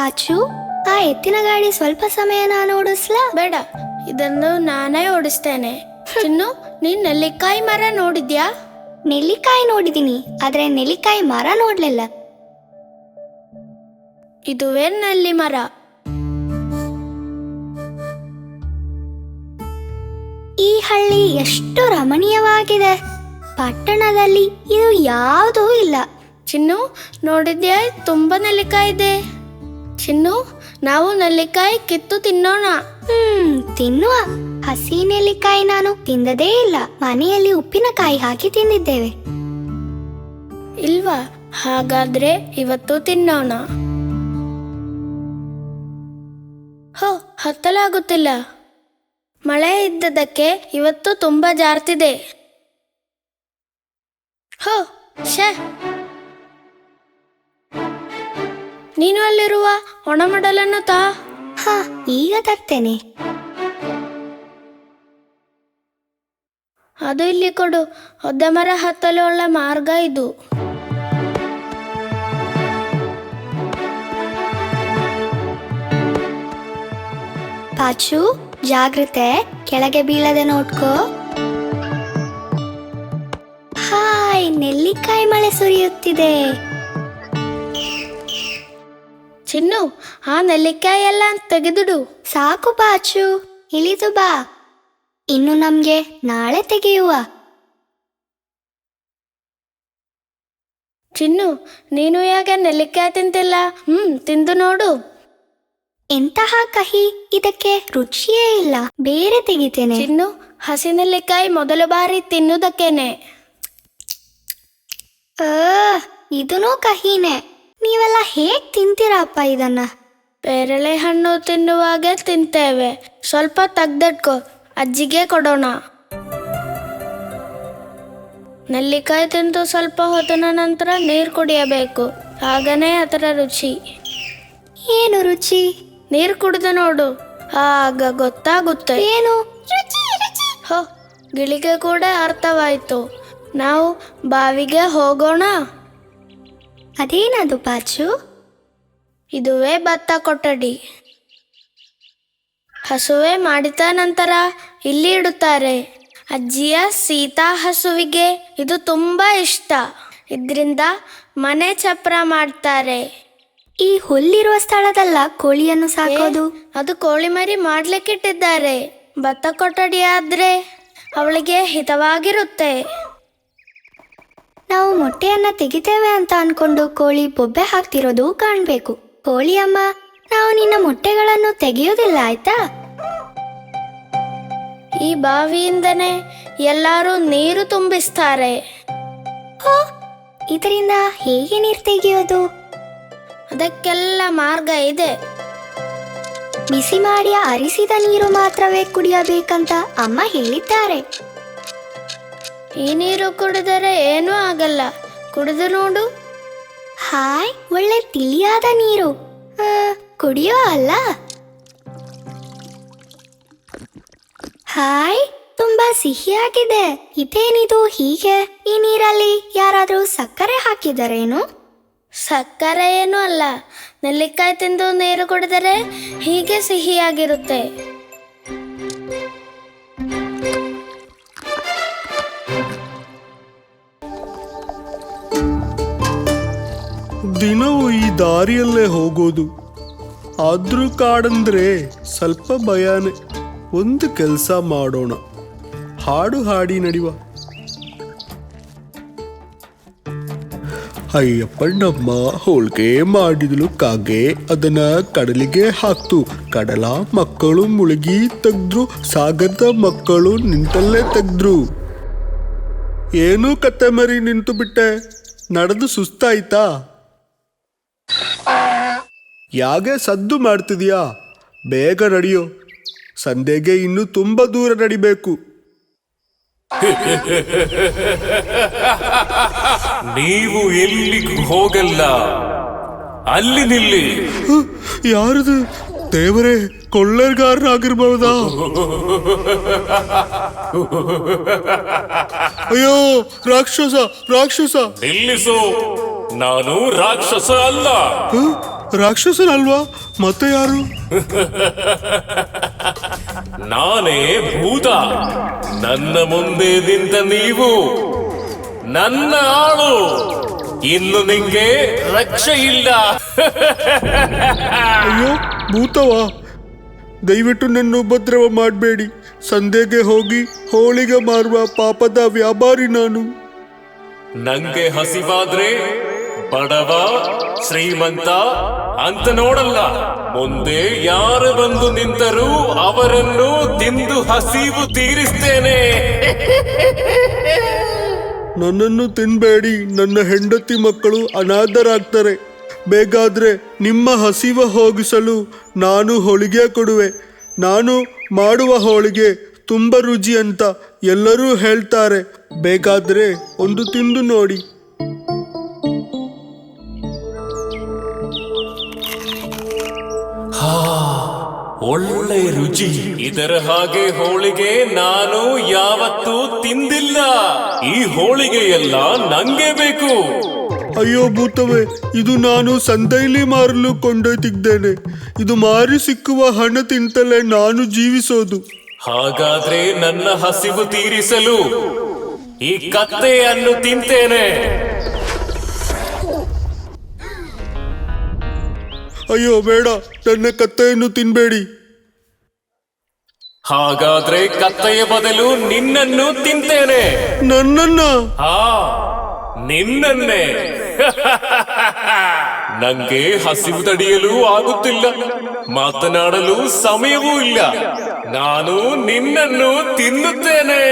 ಪಾಚು, ಆ ಎತ್ತಿನ ಗಾಡಿ ಸ್ವಲ್ಪ ಸಮಯ ನಾನು ಓಡಿಸ್ಲಾ? ಬೇಡ, ಇದನ್ನು ನಾನೇ ಓಡಿಸ್ತೇನೆ. ಚಿನ್ನು, ನೀನ್ ನೆಲ್ಲಿಕಾಯಿ ಮರ ನೋಡಿದ್ಯಾ? ನೆಲ್ಲಿಕಾಯಿ ನೋಡಿದೀನಿ, ಆದ್ರೆ ನೆಲ್ಲಿಕಾಯಿ ಮರ ನೋಡ್ಲಿಲ್ಲ. ಇದುವೇ ನೆಲ್ಲಿ ಮರ. ಈ ಹಳ್ಳಿ ಎಷ್ಟು ರಮಣೀಯವಾಗಿದೆ. ಪಟ್ಟಣದಲ್ಲಿ ಇದು ಯಾವುದೂ ಇಲ್ಲ. ಚಿನ್ನು, ನೋಡಿದ್ಯಾ? ತುಂಬಾ ನೆಲ್ಲಿಕಾಯಿ ಇದೆ. ಚಿನ್ನು, ನಾವು ನೆಲ್ಲಿಕಾಯಿ ಕಿತ್ತು ತಿನ್ನೋಣ. ತಿನ್ನುವ. ಹಸಿ ನೆಲ್ಲಿಕಾಯಿ ನಾನು ತಿಂದದೇ ಇಲ್ಲ. ಮನೆಯಲ್ಲಿ ಉಪ್ಪಿನಕಾಯಿ ಹಾಕಿ ತಿಂದಿದ್ದೇವೆ. ಇಲ್ವಾ? ಹಾಗಾದ್ರೆ ಇವತ್ತು ತಿನ್ನೋಣ. ಹೋ, ಹತ್ತಲಾಗುತ್ತಿಲ್ಲ. ಮಳೆ ಇದ್ದದಕ್ಕೆ ಇವತ್ತು ತುಂಬಾ ಜಾರ್ತಿದೆ. ಹೋ ಶೇ, ನೀನು ಅಲ್ಲಿರುವ ಒಣಮಡಲನ್ನು ತಾ. ಈಗ ತರ್ತೇನೆ. ಅದು ಇಲ್ಲಿ ಕೊಡು. ಒದ್ದೆ ಮರ ಹತ್ತಲು ಒಳ್ಳೆ ಮಾರ್ಗ ಇದು. ಪಾಚು, ಜಾಗ್ರತೆ, ಕೆಳಗೆ ಬೀಳದೆ ನೋಡ್ಕೋ. ಹಾಯ್, ನೆಲ್ಲಿಕಾಯಿ ಮಳೆ ಸುರಿಯುತ್ತಿದೆ. ಚಿನ್ನು, ಆ ನೆಲ್ಲಿಕಾಯಿ ಎಲ್ಲ ತೆಗೆದುಡು. ಸಾಕು ಪಾಚು, ಇಳಿದು ಬಾ. ಇನ್ನು ನಮ್ಗೆ ನಾಳೆ ತೆಗೆಯುವ. ಚಿನ್ನು, ನೀನು ಯಾಕೆ ನೆಲ್ಲಿಕಾಯಿ ತಿಂತಿಲ್ಲ? ತಿಂದು ನೋಡು. ಎಂತಹ ಕಹಿ, ಇದಕ್ಕೆ ರುಚಿಯೇ ಇಲ್ಲ. ಬೇರೆ ತೆಗಿತೇನೆ. ಚಿನ್ನು, ಹಸಿ ನೆಲ್ಲಿಕಾಯಿ ಮೊದಲ ಬಾರಿ ತಿನ್ನುವುದಕ್ಕೇನೆ. ಇದೂ ಕಹಿನೇ. ನೀವೆಲ್ಲ ಹೇಗ್ ತಿಂತೀರಪ್ಪ ಇದನ್ನ? ಪೇರಳೆ ಹಣ್ಣು ತಿನ್ನುವಾಗೆ ತಿಂತೇವೆ. ಸ್ವಲ್ಪ ತೆಗ್ದಿಟ್ಕೋ, ಅಜ್ಜಿಗೆ ಕೊಡೋಣ. ನೆಲ್ಲಿಕಾಯಿ ತಿಂದು ಸ್ವಲ್ಪ ಹೊತ್ತಿನ ನಂತರ ನೀರು ಕುಡಿಯಬೇಕು. ಆಗನೇ ಅದರ ರುಚಿ. ಏನು ರುಚಿ? ನೀರು ಕುಡಿದು ನೋಡು, ಆಗ ಗೊತ್ತಾಗುತ್ತೆ. ಏನು? ಹೋ, ಗಿಳಿಗೆ ಕೂಡ ಅರ್ಥವಾಯಿತು. ನಾವು ಬಾವಿಗೆ ಹೋಗೋಣ. ಅದೇನದು ಪಾಚು? ಇದುವೇ ಭತ್ತ ಕೊಠಡಿ. ಹಸುವೆ ಮಾಡಿದ ನಂತರ ಇಲ್ಲಿ ಇಡುತ್ತಾರೆ. ಅಜ್ಜಿಯ ಸೀತಾ ಹಸುವಿಗೆ ಇದು ತುಂಬಾ ಇಷ್ಟ. ಇದರಿಂದ ಮನೆ ಚಪ್ರ ಮಾಡ್ತಾರೆ. ಈ ಹುಲ್ಲಿರುವ ಸ್ಥಳದಲ್ಲ ಕೋಳಿಯನ್ನು ಸಾಕೋದು? ಅದು ಕೋಳಿ ಮರಿ ಮಾಡ್ಲಿಕ್ಕಿಟ್ಟಿದ್ದಾರೆ. ಭತ್ತ ಕೊಠಡಿ ಆದ್ರೆ ಅವಳಿಗೆ ಹಿತವಾಗಿರುತ್ತೆ. ನಾವು ಮೊಟ್ಟೆಯನ್ನ ತೆಗಿತೇವೆ ಅಂತ ಅನ್ಕೊಂಡು ಕೋಳಿ ಬೊಬ್ಬೆ ಹಾಕ್ತಿರೋದು ಕಾಣ್ಬೇಕು. ಕೋಳಿ ಅಮ್ಮ, ನಾವು ನಿನ್ನ ಮೊಟ್ಟೆಗಳನ್ನು ತೆಗೆಯೋದಿಲ್ಲ, ಆಯ್ತಾ? ಈ ಬಾವಿಯಿಂದನೇ ಎಲ್ಲರೂ ನೀರು ತುಂಬಿಸ್ತಾರೆ. ಇದರಿಂದ ಹೇಗೆ ನೀರು ತೆಗೆಯೋದು? ಅದಕ್ಕೆಲ್ಲ ಮಾರ್ಗ ಇದೆ. ಬಿಸಿ ಮಾಡಿ ಅರಿಸಿದ ನೀರು ಮಾತ್ರವೇ ಕುಡಿಯಬೇಕಂತ ಅಮ್ಮ ಹೇಳಿದ್ದಾರೆ. ಈ ನೀರು ಕುಡಿದರೆ ಏನೂ ಆಗಲ್ಲ. ಕುಡಿದು ನೋಡು. ಹಾಯ್, ಒಳ್ಳೆ ತಿಳಿಯಾದ ನೀರು. ಕುಡಿಯೋ ಅಲ್ಲ? ಹಾಯ್, ತುಂಬಾ ಸಿಹಿಯಾಗಿದೆ. ಇದೇನಿದು ಹೀಗೆ? ಈ ನೀರಲ್ಲಿ ಯಾರಾದ್ರೂ ಸಕ್ಕರೆ ಹಾಕಿದರೇನು? ಸಕ್ಕರೆ ಏನೂ ಅಲ್ಲ. ನೆಲ್ಲಿಕಾಯಿ ತಿಂದು ನೀರು ಕುಡಿದರೆ ಹೀಗೆ ಸಿಹಿಯಾಗಿರುತ್ತೆ. ದಿನವೂ ಈ ದಾರಿಯಲ್ಲೇ ಹೋಗೋದು. ಆದ್ರೂ ಕಾಡಂದ್ರೆ ಸ್ವಲ್ಪ ಭಯನೇ. ಒಂದು ಕೆಲಸ ಮಾಡೋಣ, ಹಾಡು ಹಾಡಿ ನಡಿವ. ಅಯ್ಯಪ್ಪಣ್ಣಮ್ಮ ಹೋಳಿಗೆ ಮಾಡಿದಳು ಕಾಗೆ, ಅದನ್ನ ಕಡಲಿಗೆ ಹಾಕ್ತು. ಕಡಲ ಮಕ್ಕಳು ಮುಳುಗಿ ತೆಗ್ದ್ರು, ಸಾಗರದ ಮಕ್ಕಳು ನಿಂತಲ್ಲೇ ತೆಗ್ದ್ರು. ಏನೂ ಕತ್ತೆ ಮರಿ ನಿಂತು ಬಿಟ್ಟೆ, ನಡೆದು ಸುಸ್ತಾಯ್ತಾ? ಯಾಕೆ ಸದ್ದು ಮಾಡ್ತಿದ್ಯಾ? ಬೇಗ ನಡಿಯೋ, ಸಂಧೆಗೆ ಇನ್ನು ತುಂಬಾ ದೂರ ನಡಿಬೇಕು. ನೀವು ಎಲ್ಲಿಗೂ ಹೋಗಲ್ಲ, ಅಲ್ಲಿ ನಿಲ್ಲಿ. ಯಾರದು? ದೇವರೇ, ಕೊಳ್ಳೆಗಾರನಾಗಿರ್ಬಹುದಾ? ಅಯ್ಯೋ, ರಾಕ್ಷಸ ರಾಕ್ಷಸ! ನಿಲ್ಲಿಸು, ನಾನು ರಾಕ್ಷಸ ಅಲ್ಲ. ರಾಕ್ಷಸನಲ್ವಾ? ಮತ್ತೆ ಯಾರು? ನಾನೇ ಭೂತ. ನನ್ನ ಮುಂದೆ ನಿಂತ ನೀವು ನನ್ನ ಆಳು. ಇನ್ನು ನಿಂಗೆ ರಕ್ಷೆ ಇಲ್ಲ. ಅಯ್ಯೋ ಭೂತವಾ, ದಯವಿಟ್ಟು ನನ್ನ ಉಪದ್ರವ ಮಾಡಬೇಡಿ. ಸಂತೆಗೆ ಹೋಗಿ ಹೋಳಿಗೆ ಮಾರುವ ಪಾಪದ ವ್ಯಾಪಾರಿ ನಾನು. ನಂಗೆ ಹಸಿವಾದ್ರೆ ಬಡವ ಶ್ರೀಮಂತ ಅಂತ ನೋಡಲ್ಲ. ಮುಂದೆ ಯಾರು ಬಂದು ನಿಂತರೂ ಅವರನ್ನು ತಿಂದು ಹಸಿವು ತೀರಿಸ್ತೇನೆ. ನನ್ನನ್ನು ತಿನ್ಬೇಡಿ, ನನ್ನ ಹೆಂಡತಿ ಮಕ್ಕಳು ಅನಾಥರಾಗ್ತಾರೆ. ಬೇಕಾದ್ರೆ ನಿಮ್ಮ ಹಸಿವ ಹೋಗಿಸಲು ನಾನು ಹೋಳಿಗೆ ಕೊಡುವೆ. ನಾನು ಮಾಡುವ ಹೋಳಿಗೆ ತುಂಬ ರುಚಿ ಅಂತ ಎಲ್ಲರೂ ಹೇಳ್ತಾರೆ. ಬೇಕಾದ್ರೆ ಒಂದು ತಿಂದು ನೋಡಿ. ಒಳ್ಳೆ ರುಚಿ. ಇದರ ಹಾಗೆ ಹೋಳಿಗೆ ನಾನು ಯಾವತ್ತೂ ತಿಂದಿಲ್ಲ. ಈ ಹೋಳಿಗೆಯೆಲ್ಲ ನಂಗೆ ಬೇಕು. ಅಯ್ಯೋ ಭೂತವೇ, ಇದು ನಾನು ಸಂತೆಯಲ್ಲಿ ಮಾರಲು ಕೊಂಡೊಯ್ತಿದ್ದೇನೆ. ಇದು ಮಾರಿ ಸಿಕ್ಕುವ ಹಣ ತಿಂತಲೇ ನಾನು ಜೀವಿಸೋದು. ಹಾಗಾದ್ರೆ ನನ್ನ ಹಸಿವು ತೀರಿಸಲು ಈ ಕತ್ತೆಯನ್ನು ತಿಂತೇನೆ. ಅಯ್ಯೋ ಬೇಡ, ನನ್ನ ಕತ್ತೆಯನ್ನು ತಿನ್ಬೇಡಿ. ಹಾಗಾದ್ರೆ ಕತ್ತೆಯ ಬದಲು ನಿನ್ನನ್ನು ತಿಂತೇನೆ. ನನ್ನನ್ನ? ಹಾ, ನಿನ್ನನ್ನೇ. ನಂಗೆ ಹಸಿವು ತಡೆಯಲು ಆಗುತ್ತಿಲ್ಲ, ಮಾತನಾಡಲು ಸಮಯವೂ ಇಲ್ಲ. ನಾನು ನಿನ್ನನ್ನು ತಿನ್ನುತ್ತೇನೆ.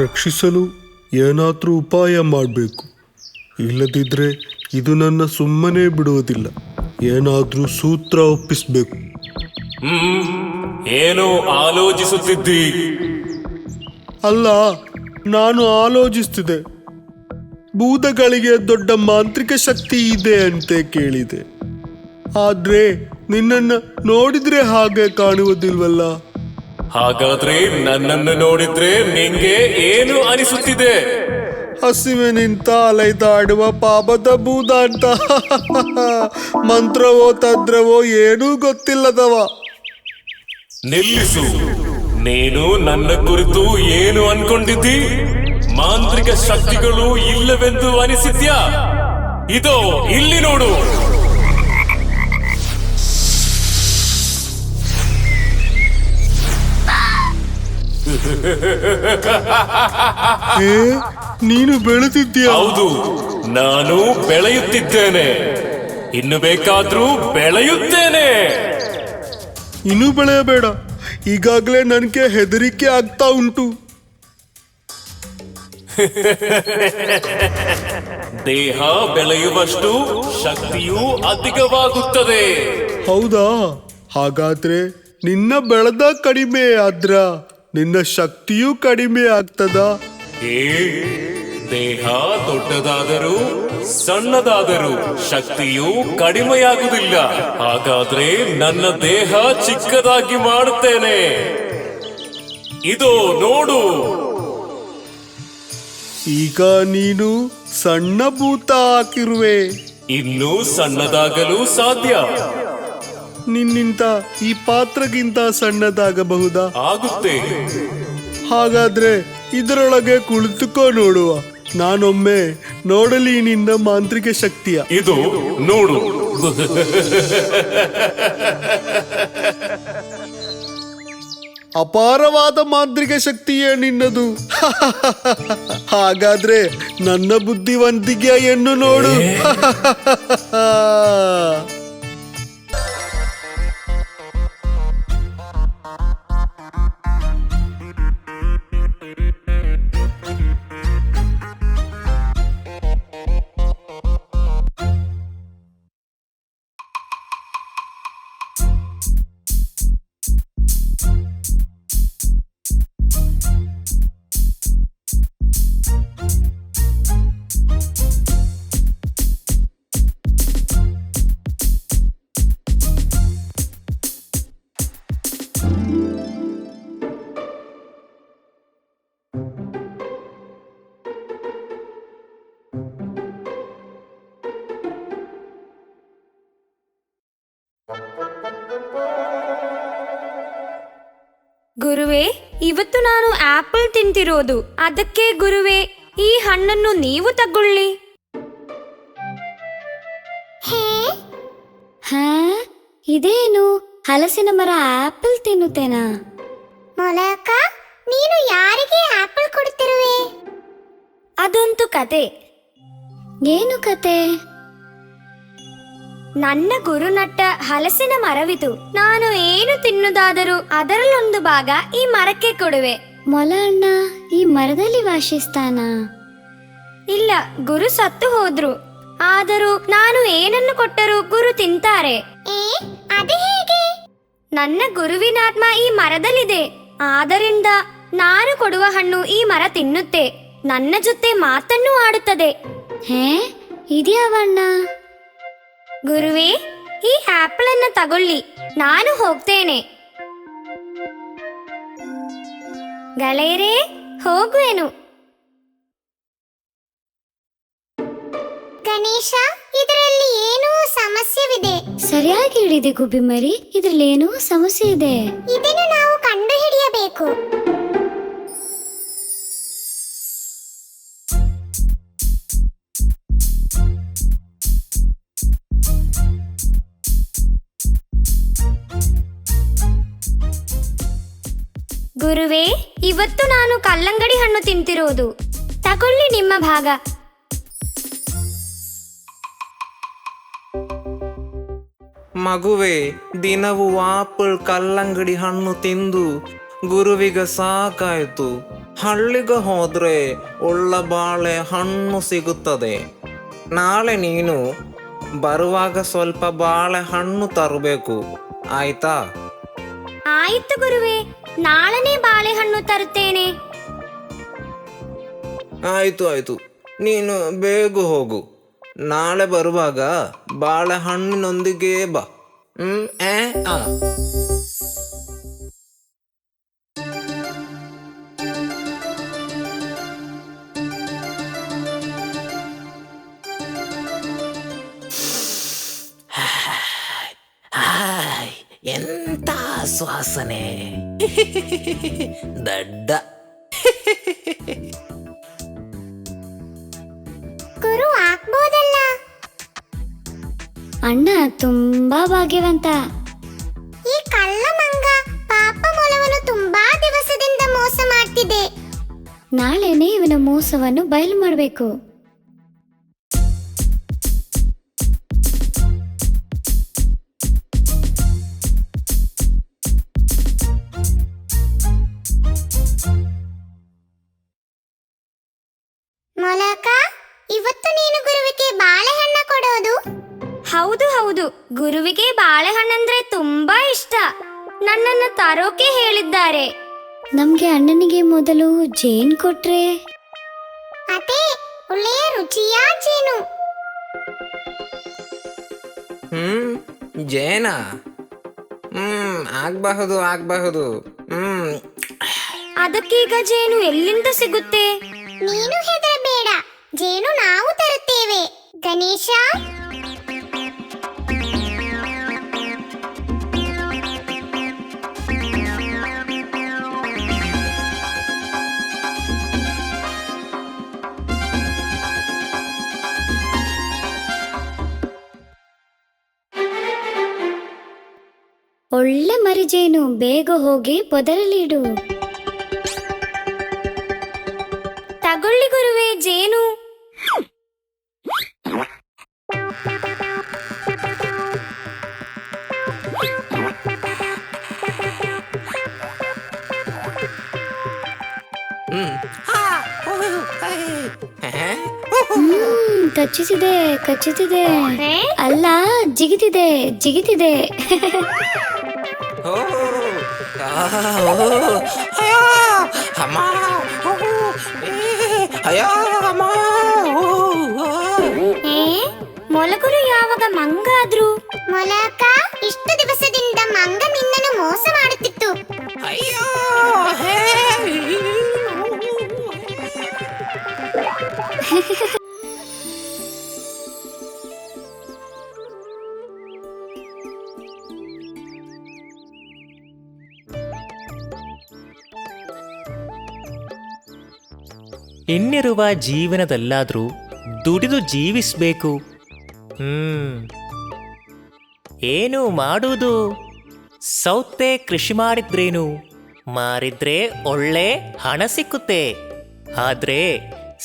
ರಕ್ಷಿಸಲು ಏನಾದ್ರೂ ಉಪಾಯ ಮಾಡಬೇಕು. ಇಲ್ಲದಿದ್ರೆ ಇದು ನನ್ನ ಸುಮ್ಮನೆ ಬಿಡುವುದಿಲ್ಲ. ಏನಾದ್ರೂ ಸೂತ್ರ ಒಪ್ಪಿಸ್ಬೇಕು. ಏನೋ ಆಲೋಚಿಸುತ್ತಿದ್ದಿ? ಅಲ್ಲ, ನಾನು ಆಲೋಚಿಸ್ತಿದೆ. ಭೂತಗಳಿಗೆ ದೊಡ್ಡ ಮಾಂತ್ರಿಕ ಶಕ್ತಿ ಇದೆ ಅಂತ ಕೇಳಿದೆ. ಆದ್ರೆ ನಿನ್ನನ್ನು ನೋಡಿದ್ರೆ ಹಾಗೆ ಕಾಣುವುದಿಲ್ವಲ್ಲ. ಹಾಗಾದ್ರೆ ನನ್ನನ್ನು ನೋಡಿದ್ರೆ ನಿಂಗೆ ಏನು ಅನಿಸುತ್ತಿದೆ? ಹಸಿವೆ ನಿಂತ ಅಲೈದಾಡುವ ಪಾಪದ ಭೂತ ಅಂತ. ಮಂತ್ರವೋ ತಂತ್ರವೋ ಏನೂ ಗೊತ್ತಿಲ್ಲದವ. ನಿಲ್ಲಿಸು. ನೀನು ನನ್ನ ಕುರಿತು ಏನು ಅನ್ಕೊಂಡಿದ್ದಿ? ಮಾಂತ್ರಿಕ ಶಕ್ತಿಗಳು ಇಲ್ಲವೆಂದು ಅನಿಸಿದ್ಯಾ? ಇದೋ ಇಲ್ಲಿ ನೋಡು. ನೀನು ಬೆಳೆದಿದ್ಯಾ? ಹೌದು, ನಾನು ಬೆಳೆಯುತ್ತಿದ್ದೇನೆ. ಇನ್ನು ಬೇಕಾದ್ರೂ ಬೆಳೆಯುತ್ತೇನೆ. ಇನ್ನೂ ಬೆಳೆಯಬೇಡ. ಈಗಾಗಲೇ ನನಗೆ ಹೆದರಿಕೆ ಆಗ್ತಾ ಉಂಟು. ದೇಹ ಬೆಳೆಯುವಷ್ಟು ಶಕ್ತಿಯು ಅಧಿಕವಾಗುತ್ತದೆ. ಹೌದಾ? ಹಾಗಾದ್ರೆ ನಿನ್ನ ಬೆಳೆದ ಕಡಿಮೆ ಆದ್ರ ನಿನ್ನ ಶಕ್ತಿಯೂ ಕಡಿಮೆ ಆಗ್ತದ? ದೇಹ ದೊಡ್ಡದಾದರೂ ಸಣ್ಣದಾದರೂ ಶಕ್ತಿಯು ಕಡಿಮೆಯಾಗುವುದಿಲ್ಲ. ಹಾಗಾದ್ರೆ ನನ್ನ ದೇಹ ಚಿಕ್ಕದಾಗಿ ಮಾಡುತ್ತೇನೆ. ಇದು ನೋಡು. ಈಗ ನೀನು ಸಣ್ಣ ಭೂತ ಹಾಕಿರುವೆ. ಇನ್ನೂ ಸಣ್ಣದಾಗಲು ಸಾಧ್ಯ. ನಿನ್ನಿಂದ ಈ ಪಾತ್ರಗಿಂತ ಸಣ್ಣದಾಗಬಹುದಾ? ಆಗುತ್ತೆ. ಹಾಗಾದ್ರೆ ಇದರೊಳಗೆ ಕುಳಿತುಕೋ ನೋಡುವ. ನಾನೊಮ್ಮೆ ನೋಡಲಿ ನಿನ್ನ ಮಾಂತ್ರಿಕ ಶಕ್ತಿಯ. ಇದು ನೋಡು. ಅಪಾರವಾದ ಮಾಂತ್ರಿಕ ಶಕ್ತಿಯೇ ನಿನ್ನದು. ಹಾಗಾದ್ರೆ ನನ್ನ ಬುದ್ಧಿವಂತಿಕೆಯನ್ನು ನೋಡು. ಗುರುವೇ, ಇವತ್ತು ನಾನು ಆಪಲ್ ತಿಂತಿರೋದು, ಅದಕ್ಕೆ ಗುರುವೇ ಈ ಹಣ್ಣನ್ನು ನೀವು ತಗೊಳ್ಳಿ. ಹಾ, ಇದೇನು ಹಲಸಿನ ಮರ ಆಪಲ್ ತಿನ್ನುತ್ತೇನಾ? ಮೊಲಕ, ನೀನು ಯಾರಿಗೆ ಆಪಲ್ ಕೊಡ್ತಿರುವೆ? ಅದಂತೂ ಕತೆ. ಏನು ಕತೆ? ನನ್ನ ಗುರು ನಟ್ಟ ಹಲಸಿನ ಮರವಿದು. ನಾನು ಏನು ತಿನ್ನುವುದಾದರೂ ಅದರಲ್ಲೊಂದು ಭಾಗ ಈ ಮರಕ್ಕೆ ಕೊಡುವೆ. ಮೊಲ ಅಣ್ಣ ಈ ಮರದಲ್ಲಿ ವಾಸಿಸ್ತಾನ? ಇಲ್ಲ, ಗುರು ಸತ್ತು ಹೋದ್ರು. ಆದರೂ ನಾನು ಏನನ್ನು ಕೊಟ್ಟರೂ ಗುರು ತಿಂತಾರೆ. ಅದು ಹೇಗೆ? ನನ್ನ ಗುರುವಿನಾತ್ಮ ಈ ಮರದಲ್ಲಿದೆ. ಆದ್ದರಿಂದ ನಾನು ಕೊಡುವ ಹಣ್ಣು ಈ ಮರ ತಿನ್ನುತ್ತೆ. ನನ್ನ ಜೊತೆ ಮಾತನ್ನು ಆಡುತ್ತದೆ. ಹೇ, ಇದ್ಯಾವಣ್ಣ? ಗುರುವೇ, ಈ ಆಪಲ್ ಅನ್ನ ತಗೊಳ್ಳಿ. ನಾನು ಹೋಗ್ತೇನೆ. ಗೆಳೆಯರೇ, ಹೋಗುವೆನು. ಗಣೇಶ, ಇದರಲ್ಲಿ ಏನೋ ಸಮಸ್ಯೆವಿದೆ. ಸರಿಯಾಗಿ ಹಿಡಿದೆ ಗುಬ್ಬಿ ಮರಿ, ಇದ್ರಲ್ಲಿ ಏನೋ ಸಮಸ್ಯೆ ಇದೆ. ಇದನ್ನು ನಾವು ಕಂಡುಹಿಡಿಯಬೇಕು. ಗುರುವೇ, ಇವತ್ತು ನಾನು ಕಲ್ಲಂಗಡಿ ಹಣ್ಣು ತಿಂತಿರೋದು. ತಗೊಳ್ಳಿ ನಿಮ್ಮ ಭಾಗ. ಮಗುವೆ, ದಿನವೂ ಆಪಲ್ ಕಲ್ಲಂಗಡಿ ಹಣ್ಣು ತಿಂದು ಗುರುವಿಗೆ ಸಾಕಾಯ್ತು. ಹಳ್ಳಿಗೆ ಹೋದ್ರೆ ಒಳ್ಳ ಬಾಳೆ ಹಣ್ಣು ಸಿಗುತ್ತದೆ. ನಾಳೆ ನೀನು ಬರುವಾಗ ಸ್ವಲ್ಪ ಬಾಳೆ ಹಣ್ಣು ತರಬೇಕು, ಆಯ್ತಾ? ಆಯಿತು ಗುರುವೇ, ನಾಳೆನೇ ಬಾಳೆಹಣ್ಣು ತರುತ್ತೇನೆ. ಆಯ್ತು, ನೀನು ಬೇಗ ಹೋಗು. ನಾಳೆ ಬರುವಾಗ ಬಾಳೆಹಣ್ಣಿನೊಂದಿಗೆ ಬಾ. ಆ ಎಂತ ಶ್ವಾಸನೆ ದಡ್ಡ. ಗುರು ಆಗ್ಬೋದಲ್ಲ. ಅಣ್ಣ ತುಂಬಾ ಭಾಗ್ಯವಂತ. ಈ ಕಳ್ಳ ಮಂಗ ಪಾಪ ಮೊಲವನ್ನು ತುಂಬಾ ದಿವಸದಿಂದ ಮೋಸ ಮಾಡ್ತಿದೆ. ನಾಳೆನೇ ಇವನ ಮೋಸವನ್ನು ಬಯಲು ಮಾಡಬೇಕು. ಮೊಲಕ, ಇವತ್ತು ನೀನು ಗುರುವಿಗೆ ಬಾಳೆಹಣ್ಣ ಕೊಡೋದು? ಹೌದು, ಗುರುವಿಗೆ ಬಾಳೆಹಣ್ಣಂದ್ರೆ ತುಂಬಾ ಇಷ್ಟ. ನನ್ನನ್ನು ತರೋಕೆ ಹೇಳಿದ್ದಾರೆ. ನಮ್ಗೆ ಅಣ್ಣನಿಗೆ ಮೊದಲು ಜೇನ್ ಕೊಟ್ರೆ? ಅದೇ ಒಳ್ಳೆಯ ರುಚಿಯ ಜೇನು. ಜೇನ? ಆಗ್ಬಹುದು. ಅದಕ್ಕೀಗ ಜೇನು ಎಲ್ಲಿಂದ ಸಿಗುತ್ತೆ? ನೀನು ಹೆದರಬೇಡ, ಜೇನು ನಾವು ತರುತ್ತೇವೆ. ಗಣೇಶ, ಒಳ್ಳೆ ಮರಿಜೇನು, ಬೇಗ ಹೋಗಿ ಪೊದರಲ್ಲಿಡು. ತಗೊಳ್ಳಿ ಗುರುವೇ ಜೇನು. ಕಚ್ಚುತ್ತಿದೆ. ಅಲ್ಲ, ಜಿಗಿತಿದೆ. ಮೊಲಕರು ಯಾವಾಗ ಮಂಗಾದ್ರು? ಮೊಲಕ, ಇಷ್ಟು ದಿವಸದಿಂದ ಮಂಗ ನಿನ್ನನ್ನು ಮೋಸ ಮಾಡುತ್ತಿತ್ತು. ಇನ್ನಿರುವ ಜೀವನದಲ್ಲಾದ್ರೂ ದುಡಿದು ಜೀವಿಸ್ಬೇಕು. ಏನು ಮಾಡುವುದು? ಸೌತೆ ಕೃಷಿ ಮಾಡಿದ್ರೇನು, ಮಾರಿದ್ರೆ ಒಳ್ಳೆ ಹಣ ಸಿಕ್ಕುತ್ತೆ. ಆದ್ರೆ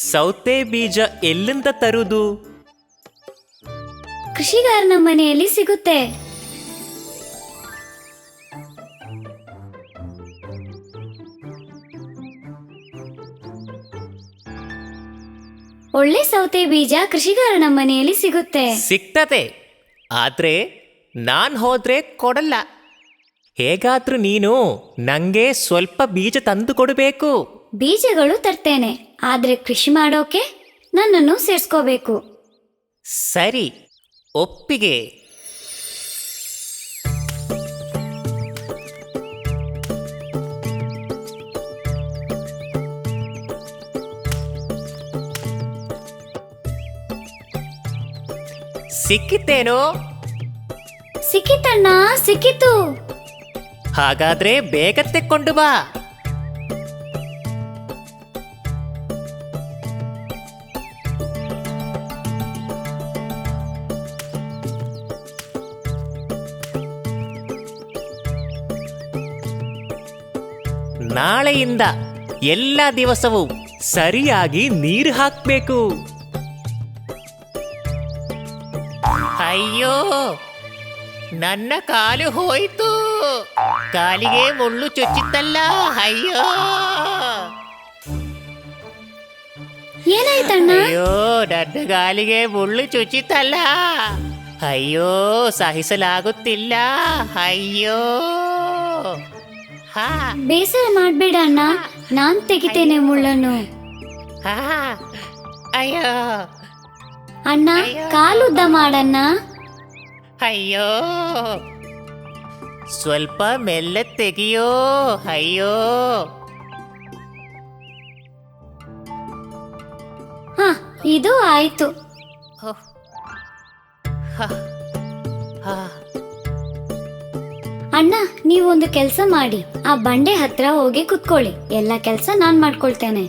ಸೌತೆ ಬೀಜ ಎಲ್ಲಿಂದ ತರುವುದು? ಕೃಷಿಗಾರನ ಮನೆಯಲ್ಲಿ ಸಿಗುತ್ತೆ. ಒಳ್ಳೆ ಸೌತೆ ಬೀಜ ಕೃಷಿಗಾರನ ಮನೆಯಲ್ಲಿ ಸಿಗುತ್ತೆ. ಸಿಗ್ತದೆ, ಆದ್ರೆ ನಾನ್ ಹೋದ್ರೆ ಕೊಡಲ್ಲ. ಹೇಗಾದ್ರೂ ನೀನು ನಂಗೆ ಸ್ವಲ್ಪ ಬೀಜ ತಂದು ಕೊಡಬೇಕು. ಬೀಜಗಳು ತರ್ತೇನೆ, ಆದ್ರೆ ಕೃಷಿ ಮಾಡೋಕೆ ನನ್ನನ್ನು ಸೇರ್ಸ್ಕೋಬೇಕು. ಸರಿ, ಒಪ್ಪಿಗೆ. ಸಿಕ್ಕಿತೇನೋ? ಸಿಕ್ಕಿತಣ್ಣ, ಸಿಕ್ಕಿತು. ಹಾಗಾದ್ರೆ ಬೇಗ ತೆಕ್ಕೊಂಡು ಬಾ. ನಾಳೆಯಿಂದ ಎಲ್ಲ ದಿವಸವೂ ಸರಿಯಾಗಿ ನೀರು ಹಾಕ್ಬೇಕು. ಅಯ್ಯೋ, ನನ್ನ ಕಾಲು ಹೋಯ್ತು. ಕಾಲಿಗೆ ಮುಳ್ಳು ಚುಚ್ಚಿತ್ತಲ್ಲ. ಅಯ್ಯೋ ಏನಾಯ್ತಣ್ಣ? ಅಯ್ಯೋ, ನನ್ನ ಕಾಲಿಗೆ ಮುಳ್ಳು ಚುಚ್ಚಿತ್ತಲ್ಲ. ಅಯ್ಯೋ, ಸಹಿಸಲಾಗುತ್ತಿಲ್ಲ. ಅಯ್ಯೋ. ಹಾ, ಬೇಸರ ಮಾಡ್ಬೇಡ ಅಣ್ಣ, ನಾನ್ ತೆಗಿತೇನೆ ಮುಳ್ಳನ್ನು. ಹಾ, ಅಯ್ಯೋ ಅಣ್ಣ, ಕಾಲುದ್ದ ಮಾಡಣ್ಣ. ಅಯ್ಯೋ, ಸ್ವಲ್ಪ ಮೆಲ್ಲ ತೆಗಿಯೋ. ಅಯ್ಯೋ. ಹ, ಇದು ಆಯ್ತು. ಅಣ್ಣ, ನೀವೊಂದು ಕೆಲಸ ಮಾಡಿ, ಆ ಬಂಡೆ ಹತ್ರ ಹೋಗಿ ಕುತ್ಕೊಳ್ಳಿ. ಎಲ್ಲ ಕೆಲಸ ನಾನ್ ಮಾಡ್ಕೊಳ್ತೇನೆ.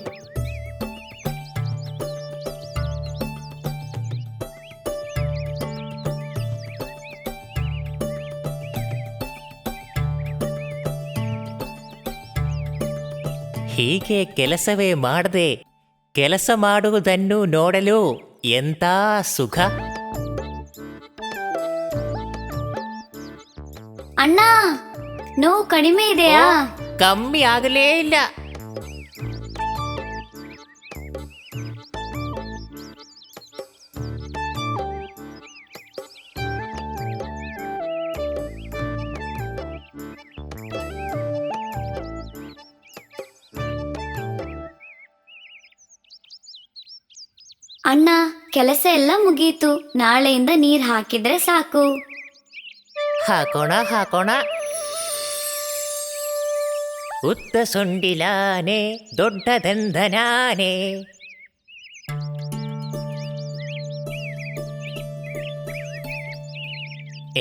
ಹೀಗೆ ಕೆಲಸವೇ ಮಾಡದೆ ಕೆಲಸ ಮಾಡುವುದನ್ನು ನೋಡಲು ಎಂಥ ಸುಖ. ಅಣ್ಣ, ನೋವು ಕಡಿಮೆ ಇದೆಯಾ? ಕಮ್ಮಿ ಆಗಲೇ ಇಲ್ಲ. ಅಣ್ಣ, ಕೆಲಸ ಎಲ್ಲ ಮುಗೀತು. ನಾಳೆಯಿಂದ ನೀರ್ ಹಾಕಿದ್ರೆ ಸಾಕು. ಹಾಕೋಣ ಹಾಕೋಣ. ಉದ್ದ ಸೊಂಡಿಲಾನೆ ದೊಡ್ಡ ದಂಧನಾನೆ.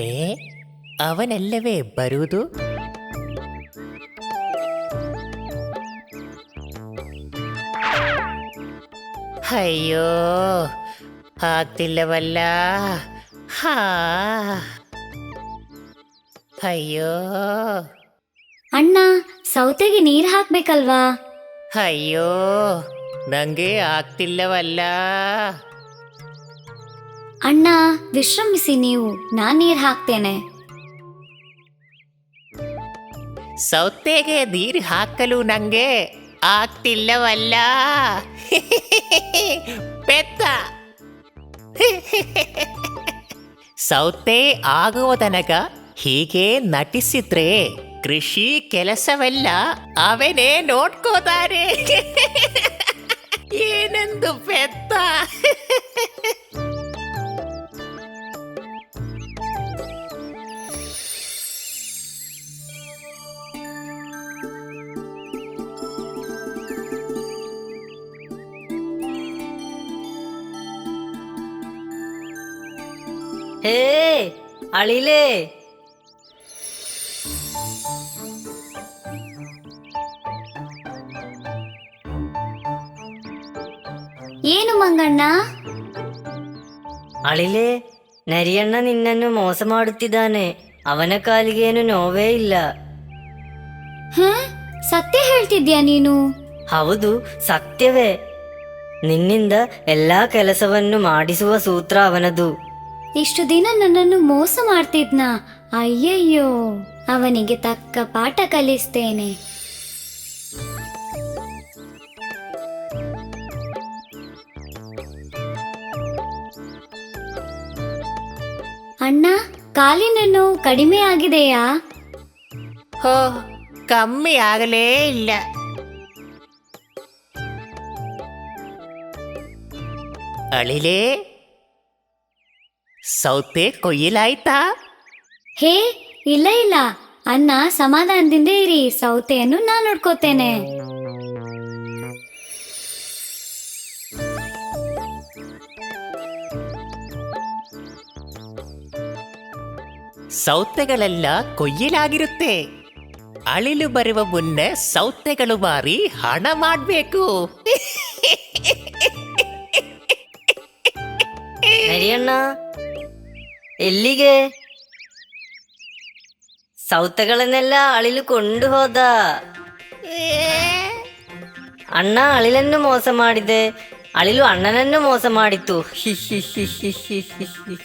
ಏ, ಅವನೆಲ್ಲವೇ ಬರುವುದು? ಅಯ್ಯೋ, ಆಗ್ತಿಲ್ಲವಲ್ಲ. ಹಾ, ಅಯ್ಯೋ. ಅಣ್ಣ, ಸೌತೆಗೆ ನೀರ್ ಹಾಕ್ಬೇಕಲ್ವಾ? ಅಯ್ಯೋ, ನಂಗೆ ಆಗ್ತಿಲ್ಲವಲ್ಲ. ಅಣ್ಣ, ವಿಶ್ರಮಿಸಿ ನೀವು, ನಾನ್ ನೀರ್ ಹಾಕ್ತೇನೆ. ಸೌತೆಗೆ ನೀರು ಹಾಕಲು ನಂಗೆ ಆಗ್ತಿಲ್ಲವಲ್ಲ. ಪೆತ್ತ. ಸೌತೆ ಆಗುವ ತನಕ ಹೀಗೆ ನಟಿಸಿದ್ರೆ ಕೃಷಿ ಕೆಲಸವೆಲ್ಲ ಅವನೇ ನೋಡ್ಕೋತಾರೆ. ಏನಂದು ಪೆತ್ತ. ಹೇ ಅಳಿಲೇ, ಏನು ಮಂಗಣ್ಣ? ಅಳಿಲೆ, ನರಿಯಣ್ಣ ನಿನ್ನನ್ನು ಮೋಸ ಮಾಡುತ್ತಿದ್ದಾನೆ. ಅವನ ಕಾಲಿಗೇನು ನೋವೇ ಇಲ್ಲ. ಸತ್ಯ ಹೇಳ್ತಿದ್ಯಾ ನೀನು? ಹೌದು, ಸತ್ಯವೇ. ನಿನ್ನಿಂದ ಎಲ್ಲಾ ಕೆಲಸವನ್ನು ಮಾಡಿಸುವ ಸೂತ್ರ ಅವನದು. ಇಷ್ಟು ದಿನ ನನ್ನನ್ನು ಮೋಸ ಮಾಡ್ತಿದ್ನ. ಅಯ್ಯಯ್ಯೋ, ಅವನಿಗೆ ತಕ್ಕ ಪಾಠ ಕಲಿಸ್ತೇನೆ. ಅಣ್ಣ, ಕಾಲಿನ ನೋವು ಕಡಿಮೆ ಆಗಿದೆಯಾ? ಹೋ, ಕಮ್ಮಿ ಆಗಲೇ ಇಲ್ಲ. ಅಳಿಲೆ, ಸೌತೆ ಕೊಯ್ಯಲಾಯ್ತಾ? ಹೇ, ಇಲ್ಲ ಇಲ್ಲ ಅಣ್ಣ, ಸಮಾಧಾನದಿಂದ ಇರಿ. ಸೌತೆಯನ್ನು ನಾನು ನೋಡ್ಕೋತೇನೆ. ಸೌತೆಗಳೆಲ್ಲ ಕೊಯ್ಯಲಾಗಿರುತ್ತೆ. ಅಳಿಲು ಬರುವ ಮುನ್ನ ಸೌತೆಗಳು ಮಾರಿ ಹಣ ಮಾಡಬೇಕು. ನರಿಯಣ್ಣ, ಎಲ್ಲಿಗೆ? ಸೌತೆಗಳನ್ನೆಲ್ಲ ಅಳಿಲು ಕೊಂಡು ಹೋದ. ಅಣ್ಣ ಅಳಿಲನ್ನು ಮೋಸ ಮಾಡಿದೆ, ಅಳಿಲು ಅಣ್ಣನನ್ನು ಮೋಸ ಮಾಡಿತು. ಹಿ ಹಿ ಹಿ ಹಿ ಹಿ ಹಿ.